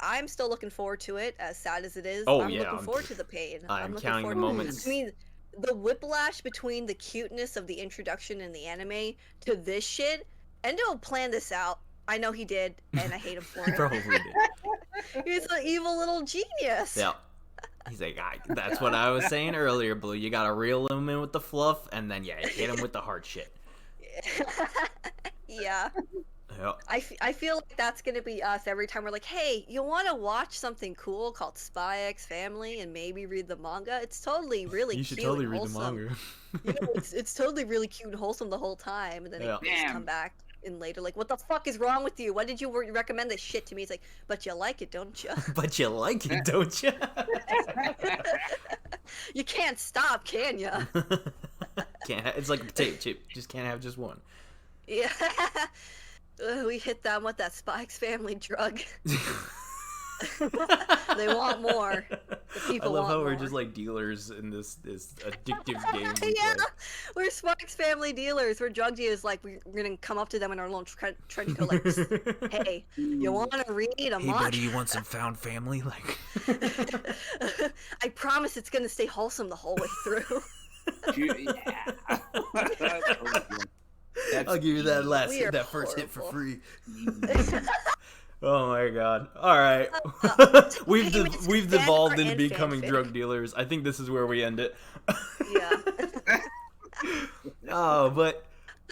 I'm still looking forward to it, as sad as it is. Oh, I'm yeah, looking forward to the pain. I'm counting the moments. I mean, the whiplash between the cuteness of the introduction in the anime to this shit. Endo planned this out. I know he did, and I hate him for it. He probably did. He's an evil little genius. Yeah. He's like, that's what I was saying earlier, Blue. You gotta reel him in with the fluff, and then hit him with the hard shit. Yeah. Yep. I feel like that's gonna be us every time we're like, hey, you want to watch something cool called Spy X Family and maybe read the manga? It's totally really you cute. You should totally and read the manga. It's totally really cute and wholesome the whole time, and then Yeah. they just come back in later like, what the fuck is wrong with you? Why did you recommend this shit to me? It's like, but you like it, don't you? But you like it, don't you? You can't stop, can you? It's like a potato chip. Just can't have just one. Yeah. We hit them with that Spy X Family drug. They want more. The people I love how want we're more. just like dealers in this addictive game. Yeah, we're Spy X Family dealers. We're drug dealers. Like we're gonna come up to them in our lunch, trying to go like, "Hey, you want to read a Hey, buddy, you want some found family?" Like, I promise it's gonna stay wholesome the whole way through. I'll give you that first hit for free. Oh my god! All right, we've devolved into becoming drug dealers. I think this is where we end it. Yeah. Oh, but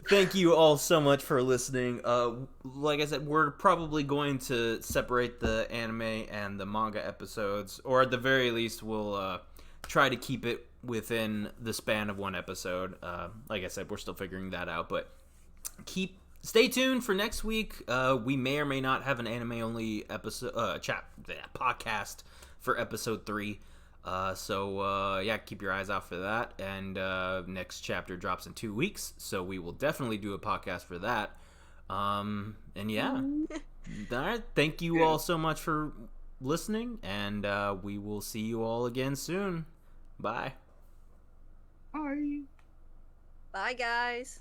thank you all so much for listening. Like I said, we're probably going to separate the anime and the manga episodes, or at the very least, we'll try to keep it within the span of one episode. Like I said, we're still figuring that out, but stay tuned for next week. We may or may not have an anime only episode podcast for episode 3. Yeah, keep your eyes out for that. And next chapter drops in 2 weeks, so we will definitely do a podcast for that. And yeah, all right. Thank you all so much for listening, and we will see you all again soon. Bye. Bye. Bye, guys.